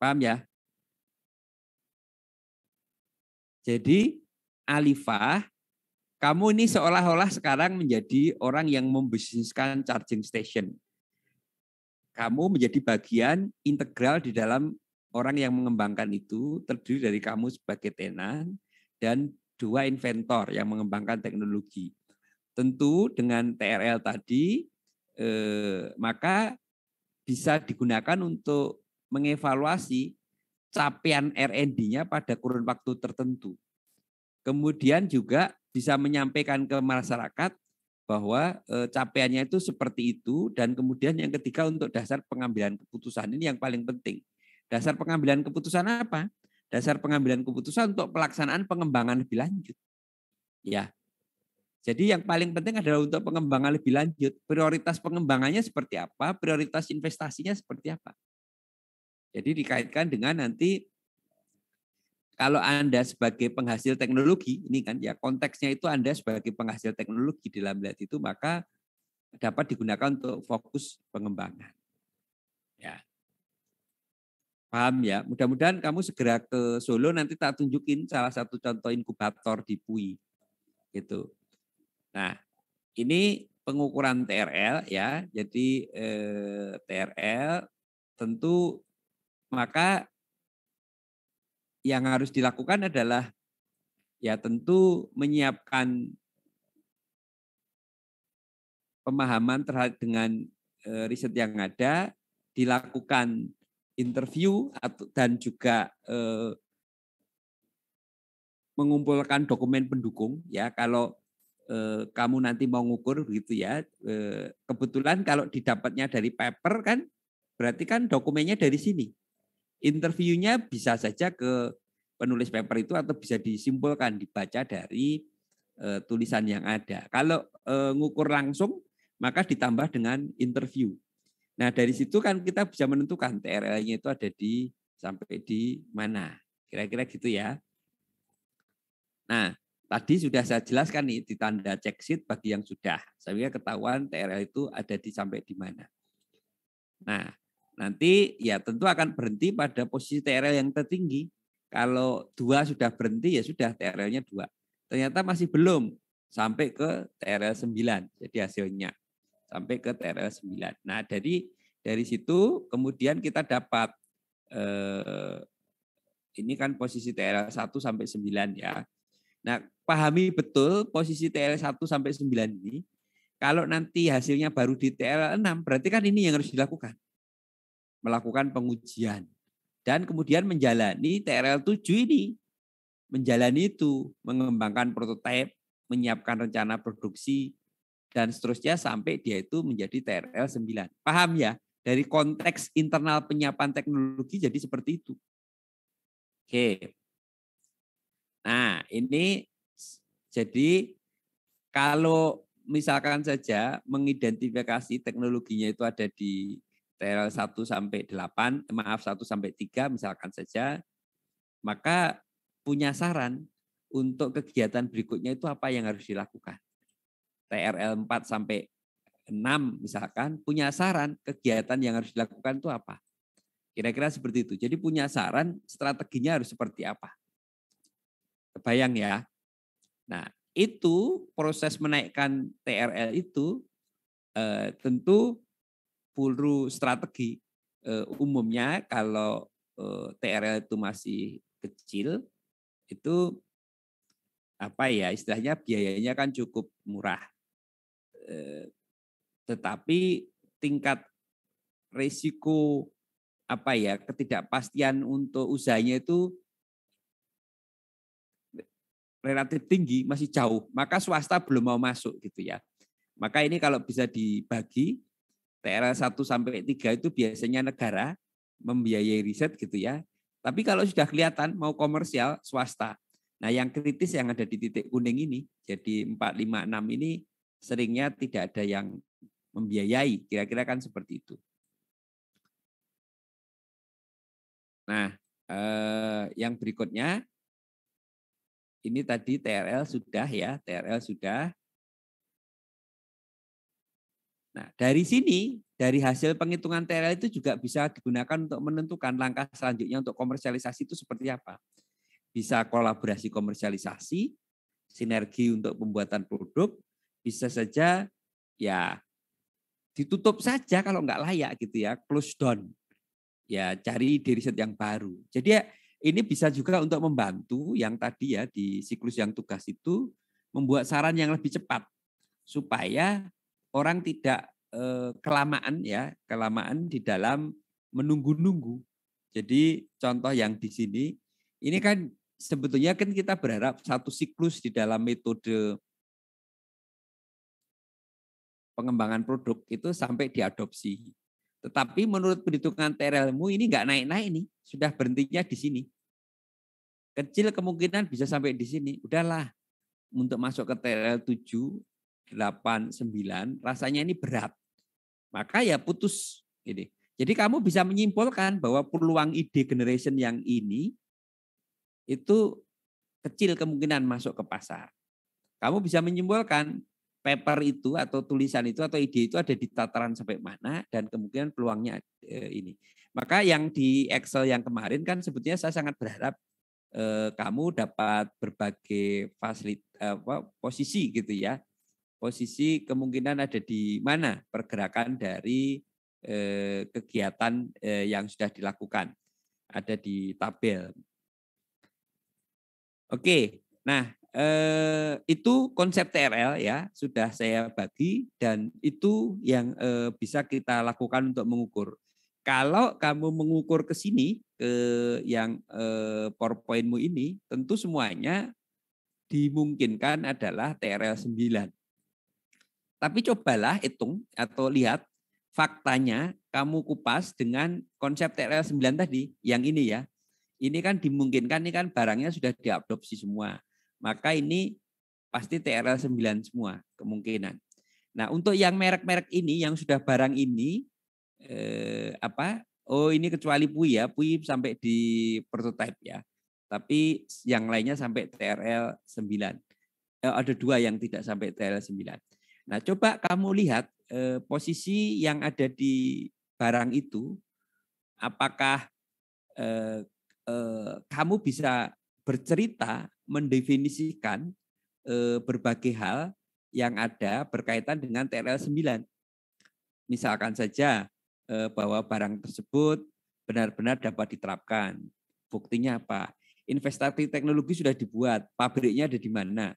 Paham ya? Jadi Alifah, kamu ini seolah-olah sekarang menjadi orang yang membisniskan charging station. Kamu menjadi bagian integral di dalam orang yang mengembangkan itu, terdiri dari kamu sebagai tenan dan 2 inventor yang mengembangkan teknologi. Tentu dengan TRL tadi, maka bisa digunakan untuk mengevaluasi capaian R&D-nya pada kurun waktu tertentu. Kemudian juga bisa menyampaikan ke masyarakat bahwa capaiannya itu seperti itu, dan kemudian yang ketiga untuk dasar pengambilan keputusan. Ini yang paling penting. Dasar pengambilan keputusan apa? Dasar pengambilan keputusan untuk pelaksanaan pengembangan lebih lanjut. Ya. Jadi yang paling penting adalah untuk pengembangan lebih lanjut. Prioritas pengembangannya seperti apa? Prioritas investasinya seperti apa? Jadi dikaitkan dengan nanti kalau Anda sebagai penghasil teknologi, ini kan ya konteksnya itu Anda sebagai penghasil teknologi dalam hal itu, maka dapat digunakan untuk fokus pengembangan. Ya. Paham ya? Mudah-mudahan kamu segera ke Solo, nanti tak tunjukin salah satu contoh inkubator di PUI. Gitu. Nah, ini pengukuran TRL ya. Jadi TRL tentu maka yang harus dilakukan adalah ya tentu menyiapkan pemahaman terhadap dengan riset yang ada, dilakukan interview dan juga mengumpulkan dokumen pendukung ya. Kalau kamu nanti mau ngukur begitu ya, kebetulan kalau didapatnya dari paper kan berarti kan dokumennya dari sini. Interviewnya bisa saja ke penulis paper itu atau bisa disimpulkan dibaca dari tulisan yang ada. Kalau ngukur langsung maka ditambah dengan interview. Nah dari situ kan kita bisa menentukan TRL-nya itu ada di sampai di mana. Kira-kira gitu ya. Nah tadi sudah saya jelaskan nih di tanda check sheet bagi yang sudah. Saya ketahuan TRL itu ada di sampai di mana. Nah nanti ya tentu akan berhenti pada posisi TRL yang tertinggi. Kalau 2 sudah berhenti ya sudah TRL-nya 2. Ternyata masih belum sampai ke TRL 9. Jadi hasilnya sampai ke TRL 9. Nah, dari situ kemudian kita dapat ini kan posisi TRL 1 sampai 9 ya. Nah, pahami betul posisi TRL 1 sampai 9 ini. Kalau nanti hasilnya baru di TRL 6, berarti kan ini yang harus dilakukan. Melakukan pengujian. Dan kemudian menjalani TRL 7 ini. Menjalani itu, mengembangkan prototipe, menyiapkan rencana produksi, dan seterusnya sampai dia itu menjadi TRL 9. Paham ya? Dari konteks internal penyiapan teknologi jadi seperti itu. Oke. Nah, ini jadi kalau misalkan saja mengidentifikasi teknologinya itu ada di TRL 1 sampai 8, maaf 1 sampai 3 misalkan saja, maka punya saran untuk kegiatan berikutnya itu apa yang harus dilakukan. TRL 4 sampai 6 misalkan punya saran kegiatan yang harus dilakukan itu apa. Kira-kira seperti itu. Jadi punya saran strateginya harus seperti apa. Kebayang ya. Nah itu proses menaikkan TRL itu tentu perlu strategi. Umumnya kalau TRL itu masih kecil itu apa ya istilahnya biayanya kan cukup murah. Tetapi tingkat risiko apa ya ketidakpastian untuk usahanya itu relatif tinggi, masih jauh. Maka swasta belum mau masuk gitu ya. Maka ini kalau bisa dibagi TRL 1 sampai 3 itu biasanya negara membiayai riset gitu ya. Tapi kalau sudah kelihatan mau komersial swasta. Nah, yang kritis yang ada di titik kuning ini, jadi 4, 5, 6 ini seringnya tidak ada yang membiayai, kira-kira kan seperti itu. Nah, yang berikutnya ini tadi TRL sudah ya, TRL sudah. Nah, dari sini, dari hasil penghitungan TRL itu juga bisa digunakan untuk menentukan langkah selanjutnya untuk komersialisasi itu seperti apa. Bisa kolaborasi komersialisasi, sinergi untuk pembuatan produk, bisa saja ya ditutup saja kalau nggak layak gitu ya, close down. Ya cari ide riset yang baru. Jadi ya ini bisa juga untuk membantu yang tadi ya di siklus yang tugas itu membuat saran yang lebih cepat supaya orang tidak kelamaan di dalam menunggu-nunggu. Jadi contoh yang di sini ini kan sebetulnya kan kita berharap satu siklus di dalam metode pengembangan produk itu sampai diadopsi. Tetapi menurut perhitungan TRL-mu ini nggak naik-naik nih, sudah berhentinya di sini. Kecil kemungkinan bisa sampai di sini. Udahlah, untuk masuk ke TRL 7, 8, 9, rasanya ini berat. Maka ya putus. Ini. Jadi kamu bisa menyimpulkan bahwa peluang ide generation yang ini itu kecil kemungkinan masuk ke pasar. Kamu bisa menyimpulkan paper itu atau tulisan itu atau ide itu ada di tataran sampai mana dan kemungkinan peluangnya ini. Maka yang di Excel yang kemarin kan sebetulnya saya sangat berharap kamu dapat berbagai posisi gitu ya. Posisi kemungkinan ada di mana pergerakan dari kegiatan yang sudah dilakukan. Ada di tabel. Oke, nah itu konsep TRL ya sudah saya bagi dan itu yang bisa kita lakukan untuk mengukur. Kalau kamu mengukur ke sini ke yang PowerPoint-mu ini, tentu semuanya dimungkinkan adalah TRL 9. Tapi cobalah hitung atau lihat faktanya kamu kupas dengan konsep TRL 9 tadi, yang ini ya. Ini kan dimungkinkan, ini kan barangnya sudah diadopsi semua. Maka ini pasti TRL 9 semua kemungkinan. Nah, untuk yang merek-merek ini, yang sudah barang ini, ini kecuali PUI ya, PUI sampai di prototype ya. Tapi yang lainnya sampai TRL 9. Ada 2 yang tidak sampai TRL 9. Nah, coba kamu lihat posisi yang ada di barang itu, apakah kamu bisa bercerita, mendefinisikan berbagai hal yang ada berkaitan dengan TRL 9. Misalkan saja bahwa barang tersebut benar-benar dapat diterapkan. Buktinya apa? Investasi teknologi sudah dibuat, pabriknya ada di mana?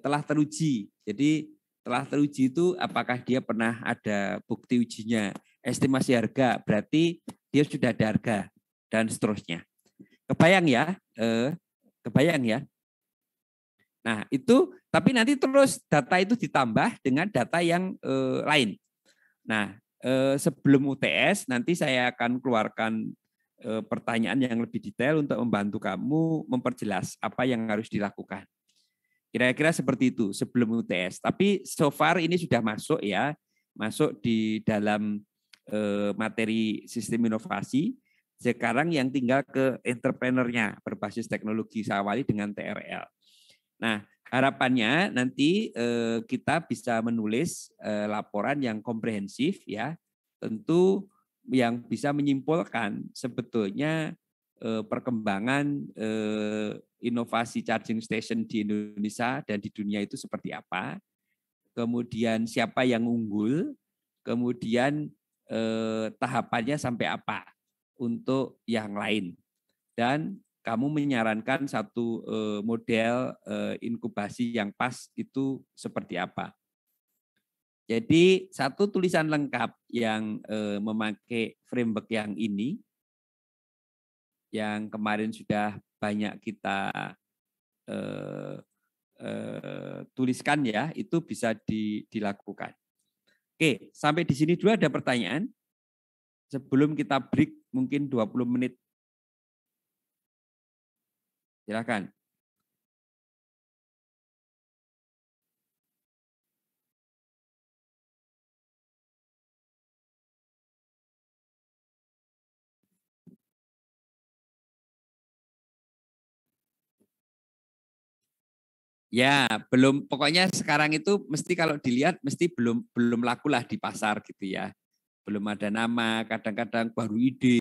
Telah teruji. Jadi telah teruji itu apakah dia pernah ada bukti ujinya? Estimasi harga, berarti dia sudah ada harga dan seterusnya. Kebayang ya? Kebayang ya? Nah, itu tapi nanti terus data itu ditambah dengan data yang lain. Nah, sebelum UTS nanti saya akan keluarkan pertanyaan yang lebih detail untuk membantu kamu memperjelas apa yang harus dilakukan. Kira-kira seperti itu sebelum UTS. Tapi so far ini sudah masuk ya, masuk di dalam materi sistem inovasi. Sekarang yang tinggal ke entrepreneurnya berbasis teknologi Sawali dengan TRL. Nah, harapannya nanti kita bisa menulis laporan yang komprehensif ya, tentu yang bisa menyimpulkan sebetulnya perkembangan inovasi charging station di Indonesia dan di dunia itu seperti apa, kemudian siapa yang unggul, kemudian tahapannya sampai apa untuk yang lain. Dan kamu menyarankan satu model inkubasi yang pas itu seperti apa. Jadi satu tulisan lengkap yang memakai framework yang ini, yang kemarin sudah banyak kita tuliskan ya, itu bisa dilakukan. Oke, sampai di sini dulu ada pertanyaan. Sebelum kita break mungkin 20 menit. Silakan. Ya, belum, pokoknya sekarang itu mesti kalau dilihat mesti belum laku lah di pasar gitu ya. Belum ada nama, kadang-kadang baru ide.